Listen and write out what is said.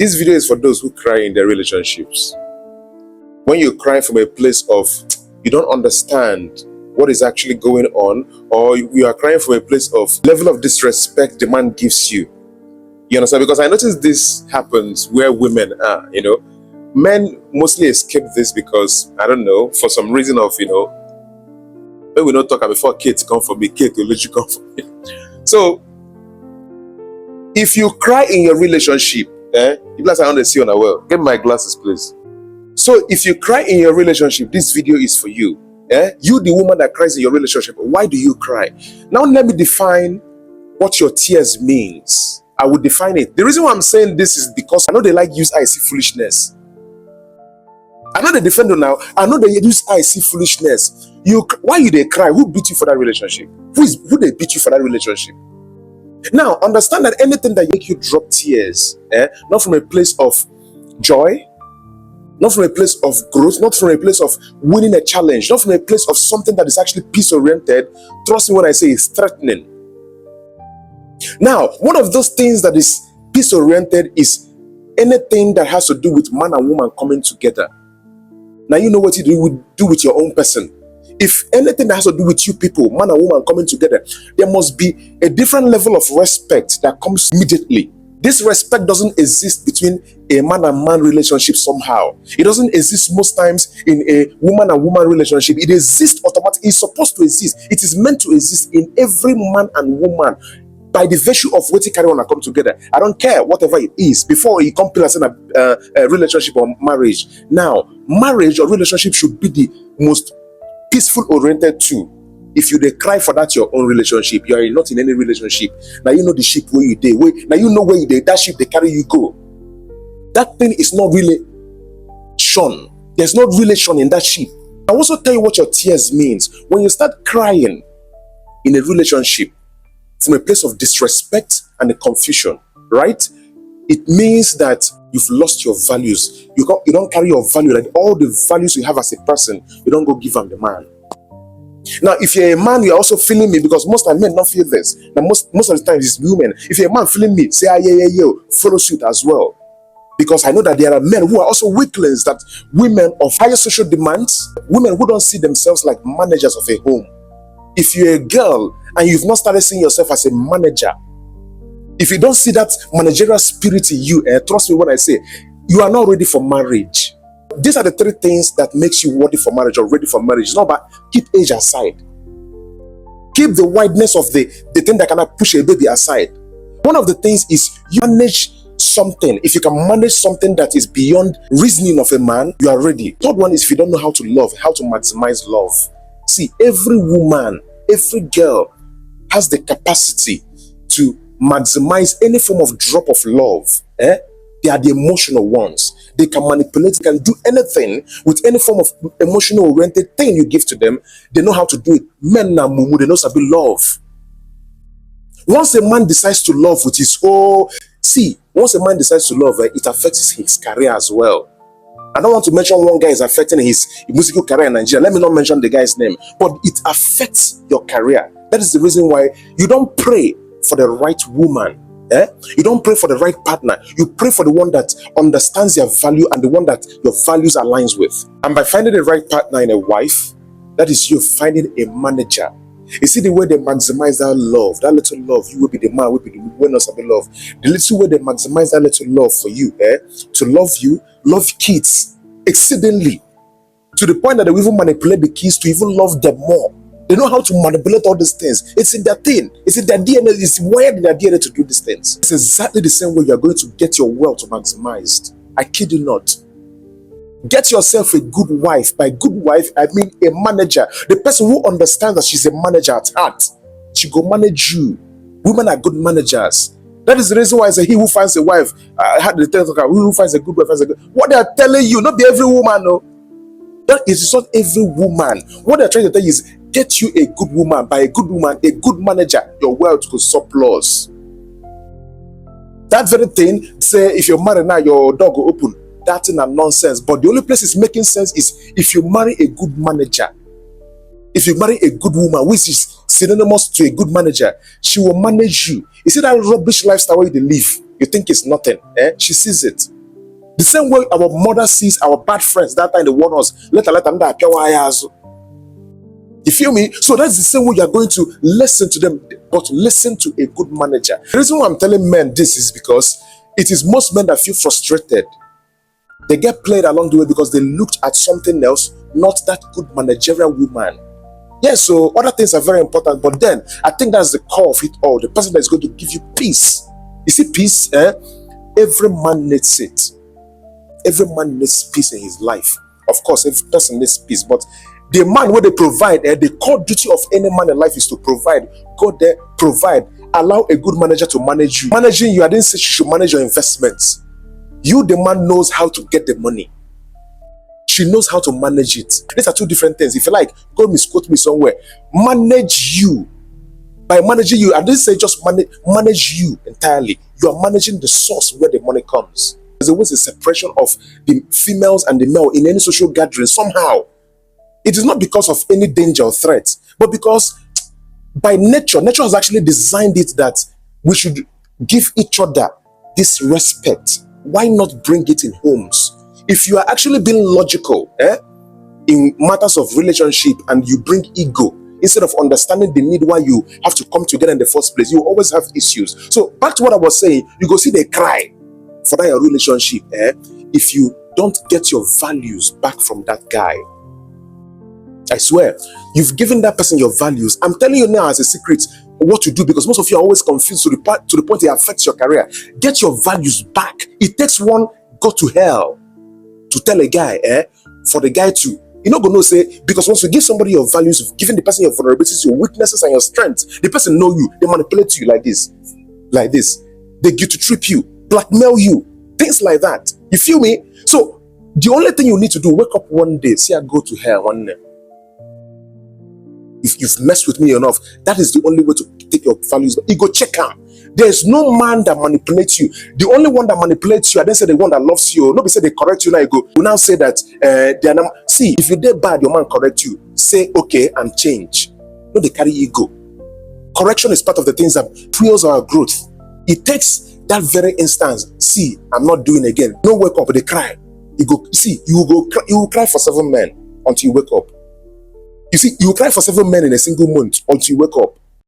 This video is for those who cry in their relationships. When you cry from a place of you don't understand what is actually going on, or you are crying from a place of level of disrespect the man gives you. You understand? Because I notice this happens where women are, Men mostly escape this because, I don't know, for some reason of, when we don't talk before Kate come for me, Kate will let you come for me. So, if you cry in your relationship, you guys are on the sea on a well. Get my glasses, please. So, if you cry in your relationship, this video is for you. You, the woman that cries in your relationship, why do you cry? Now, let me define what your tears means. I will define it. The reason why I'm saying this is because I know they like use I see foolishness. I know they defend you now. I know they use I see foolishness. Why you they cry? Who beat you for that relationship? Who they beat you for that relationship? Now, understand that anything that make you drop tears, not from a place of joy, not from a place of growth, not from a place of winning a challenge, not from a place of something that is actually peace-oriented, trust me when I say it's threatening. Now, one of those things that is peace-oriented is anything that has to do with man and woman coming together. Now, you know what you do with your own person. If anything that has to do with you people, man and woman coming together, there must be a different level of respect that comes immediately. This respect doesn't exist between a man and man relationship somehow. It doesn't exist most times in a woman and woman relationship. It exists automatically. It's supposed to exist. It is meant to exist in every man and woman by the virtue of what you carry on and come together. I don't care whatever it is before you come as a relationship or marriage. Now, marriage or relationship should be the most peaceful oriented too. If you they cry for that your own relationship, you are not in any relationship. Now you know the ship where you dey. Now you know where you dey. That ship they carry you go. That thing is not really shown. There's no relation in that ship. I also tell you what your tears means. When you start crying in a relationship from a place of disrespect and a confusion, right? It means that you've lost your values. You don't carry your value, like all the values you have as a person, you don't go give them the man. Now, if you're a man, you're also feeling me, because most of men don't feel this. Now, most of the time, it's women. If you're a man feeling me, say, yeah, follow suit as well. Because I know that there are men who are also weaklings, that women of higher social demands, women who don't see themselves like managers of a home. If you're a girl and you've not started seeing yourself as a manager, if you don't see that managerial spirit in you, trust me when I say, you are not ready for marriage. These are the three things that makes you worthy for marriage or ready for marriage. It's not about keep age aside. Keep the wideness of the thing that cannot push a baby aside. One of the things is you manage something. If you can manage something that is beyond reasoning of a man, you are ready. Third one is if you don't know how to love, how to maximize love. See, every woman, every girl has the capacity to maximize any form of drop of love. They are the emotional ones. They can manipulate, can do anything with any form of emotional oriented thing you give to them. They know how to do it. Men na mumu, they know how to love. Once a man decides to love with his whole, once a man decides to love, it affects his career as well. I don't want to mention one guy is affecting his musical career in Nigeria. Let me not mention the guy's name, but it affects your career. That is the reason why you don't pray for the right woman. You don't pray for the right partner. You pray for the one that understands your value and the one that your values aligns with. And by finding the right partner in a wife, that is you finding a manager. You see the way they maximize that love, that little love, you will be the man, will be the winners of the love. The little way they maximize that little love for you, to love you, love kids exceedingly, to the point that they will even manipulate the kids to even love them more. They know how to manipulate all these things. It's in their thing. It's in their DNA. It's wired in their DNA to do these things. It's exactly the same way you are going to get your wealth maximized. I kid you not. Get yourself a good wife. By good wife, I mean a manager. The person who understands that she's a manager at heart. She go manage you. Women are good managers. That is the reason why I say he who finds a wife, I had the tell he who finds a good wife finds a good. What they are telling you, not be every woman, no. That is not every woman. What they're trying to tell you is get you a good woman. By a good woman, a good manager, your wealth could surplus. That very thing, say if you're married now, your door will open. That thing are nonsense. But the only place it's making sense is if you marry a good manager. If you marry a good woman, which is synonymous to a good manager, she will manage you. You see that rubbish lifestyle where they live. you think it's nothing. She sees it. The same way our mother sees our bad friends that time they warn us. Let them die. You feel me? So that's the same way you are going to listen to them, but listen to a good manager. The reason why I'm telling men this is because it is most men that feel frustrated. They get played along the way because they looked at something else, not that good managerial woman. Yes, so other things are very important, but then I think that's the core of it all. The person that is going to give you peace. You see, peace, every man needs it. Every man needs peace in his life. Of course, every person needs peace, but the man where they provide, the core duty of any man in life is to provide. Go there, provide. Allow a good manager to manage you. Managing you, I didn't say she should manage your investments. You, the man, knows how to get the money. She knows how to manage it. These are two different things. If you like, go misquote me somewhere. Manage you. By managing you, I didn't say just manage you entirely. You are managing the source where the money comes. There's always a separation of the females and the male in any social gathering somehow. It is not because of any danger or threat, but because by nature has actually designed it that we should give each other this respect. Why not bring it in homes? If you are actually being logical in matters of relationship and you bring ego instead of understanding the need why you have to come together in the first place, you always have issues. So back to what I was saying, you go see they cry for that your relationship if you don't get your values back from that guy. I swear, you've given that person your values. I'm telling you now as a secret what to do, because most of you are always confused to the point it affects your career. Get your values back. It takes one go to hell to tell a guy, for the guy to, you're not going to say, because once you give somebody your values, you've given the person your vulnerabilities, your weaknesses, and your strengths, the person know you, they manipulate you like this. They get to trip you, blackmail you, things like that. You feel me? So the only thing you need to do, wake up one day, say I go to hell one day. If you've messed with me enough, that is the only way to take your values. But you go check out. There's no man that manipulates you. The only one that manipulates you, I didn't say the one that loves you. Nobody say they correct you, now you go. You now say that they are not. See, if you did bad, your man correct you. Say okay and change. No, they carry ego. Correction is part of the things that fuels our growth. It takes that very instance. See, I'm not doing again. No, wake up, they cry. You go. See, you will cry for 7 men until you wake up. You see, you will cry for 7 men in a single month until you wake up.